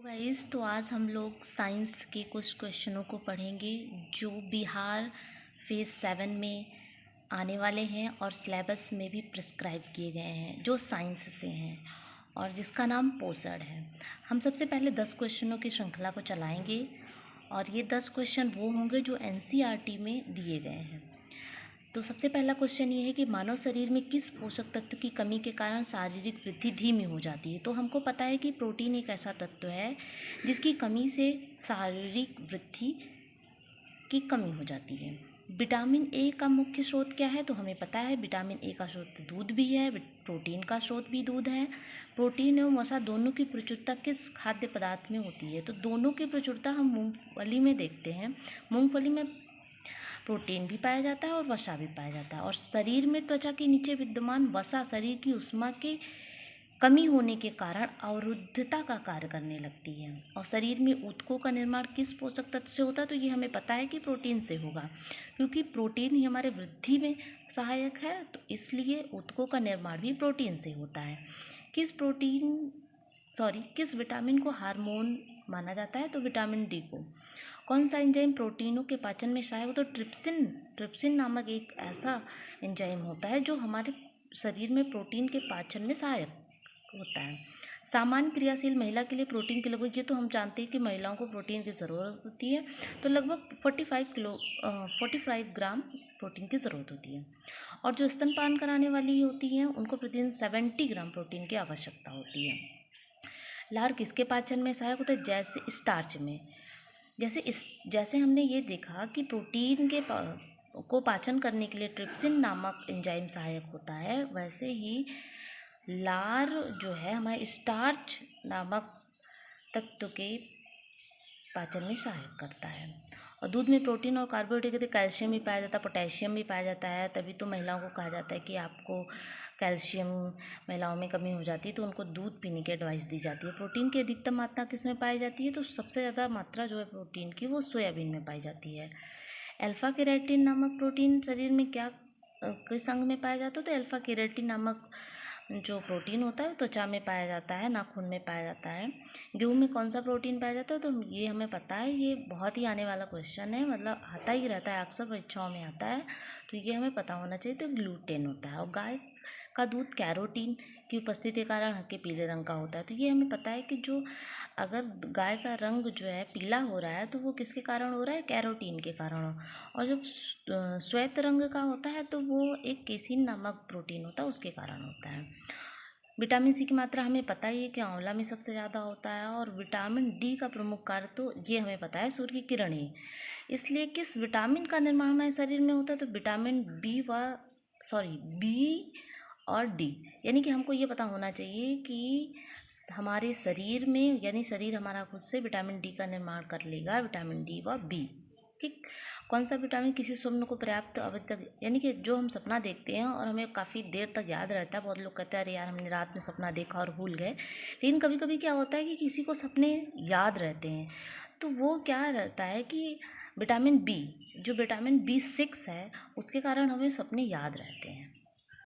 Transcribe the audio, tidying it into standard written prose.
Guys, तो आज हम लोग साइंस के कुछ क्वेश्चनों को पढ़ेंगे जो बिहार फेज 7 में आने वाले हैं और सिलेबस में भी प्रिस्क्राइब किए गए हैं, जो साइंस से हैं और जिसका नाम पोषण है। हम सबसे पहले 10 क्वेश्चनों की श्रृंखला को चलाएंगे और ये 10 क्वेश्चन वो होंगे जो एनसीईआरटी में दिए गए हैं। तो सबसे पहला क्वेश्चन ये है कि मानव शरीर में किस पोषक तत्व की कमी के कारण शारीरिक वृद्धि धीमी हो जाती है। तो हमको पता है कि प्रोटीन एक ऐसा तत्व है जिसकी कमी से शारीरिक वृद्धि की कमी हो जाती है। विटामिन ए का मुख्य स्रोत क्या है? तो हमें पता है विटामिन ए का स्रोत दूध भी है, प्रोटीन का स्रोत भी दूध है। प्रोटीन एवं वसा दोनों की प्रचुरता किस खाद्य पदार्थ में होती है? तो दोनों की प्रचुरता हम मूंगफली में देखते हैं। मूंगफली में प्रोटीन भी पाया जाता है और वसा भी पाया जाता है। और शरीर में त्वचा के नीचे विद्यमान वसा शरीर की ऊष्मा की कमी होने के कारण अवरुद्धता का कार्य करने लगती है। और शरीर में ऊतकों का निर्माण किस पोषक तत्व से होता है? तो ये हमें पता है कि प्रोटीन से होगा, क्योंकि प्रोटीन ही हमारे वृद्धि में सहायक है, तो इसलिए ऊतकों का निर्माण भी प्रोटीन से होता है। किस विटामिन को हार्मोन माना जाता है? तो विटामिन डी को। कौन सा एंजाइम प्रोटीनों के पाचन में सहायक होता है? तो ट्रिप्सिन नामक एक ऐसा एंजाइम होता है जो हमारे शरीर में प्रोटीन के पाचन में सहायक होता है। सामान्य क्रियाशील महिला के लिए प्रोटीन की लगभग, ये तो हम जानते हैं कि महिलाओं को प्रोटीन की ज़रूरत होती है, तो लगभग 45 ग्राम प्रोटीन की ज़रूरत होती है। और जो स्तनपान कराने वाली होती हैं उनको प्रतिदिन 70 ग्राम प्रोटीन की आवश्यकता होती है। लार किसके पाचन में सहायक होता है? जैसे स्टार्च में। जैसे हमने ये देखा कि प्रोटीन को पाचन करने के लिए ट्रिप्सिन नामक एंजाइम सहायक होता है, वैसे ही लार जो है हमारे स्टार्च नामक तत्व के पाचन में सहायक करता है। और दूध में प्रोटीन और कार्बोहाइड्रेट के कैल्शियम भी पाया जाता है, पोटेशियम भी पाया जाता है। तभी तो महिलाओं को कहा जाता है कि आपको कैल्शियम महिलाओं में कमी हो जाती है तो उनको दूध पीने की एडवाइस दी जाती है। प्रोटीन की अधिकतम मात्रा किस में पाई जाती है? तो सबसे ज़्यादा मात्रा जो है प्रोटीन की वो सोयाबीन में पाई जाती है। अल्फा केराटिन नामक प्रोटीन शरीर में किस अंग में पाया जाता है? तो अल्फा केराटिन नामक जो प्रोटीन होता है त्वचा में पाया जाता है, नाखून में पाया जाता है। गेहूं में कौन सा प्रोटीन पाया जाता है? तो ये हमें पता है, ये बहुत ही आने वाला क्वेश्चन है, मतलब आता ही रहता है, अक्सर परीक्षाओं में आता है, तो ये हमें पता होना चाहिए। तो ग्लूटेन होता है। और गाय का दूध कैरोटीन की उपस्थिति के कारण हल्के पीले रंग का होता है। तो ये हमें पता है कि जो अगर गाय का रंग जो है पीला हो रहा है तो वो किसके कारण हो रहा है? कैरोटीन के कारण। और जब श्वेत रंग का होता है तो वो एक केसीन नामक प्रोटीन होता है, उसके कारण होता है। विटामिन सी की मात्रा हमें पता ही है कि आंवला में सबसे ज़्यादा होता है। और विटामिन डी का प्रमुख कार्य तो ये हमें पता है, सूर्य की किरणें। इसलिए किस विटामिन का निर्माण हमारे शरीर में होता है? तो विटामिन बी और डी। यानी कि हमको ये पता होना चाहिए कि हमारे शरीर में, यानी शरीर हमारा खुद से विटामिन डी का निर्माण कर लेगा, विटामिन डी व बी। ठीक। कौन सा विटामिन किसी स्वप्न को पर्याप्त अवधि तक, यानी कि जो हम सपना देखते हैं और हमें काफ़ी देर तक याद रहता है। बहुत लोग कहते हैं अरे यार हमने रात में सपना देखा और भूल गए, लेकिन कभी कभी क्या होता है कि किसी को सपने याद रहते हैं, तो वो क्या रहता है कि विटामिन बी, जो विटामिन B6 है, उसके कारण हमें सपने याद रहते हैं।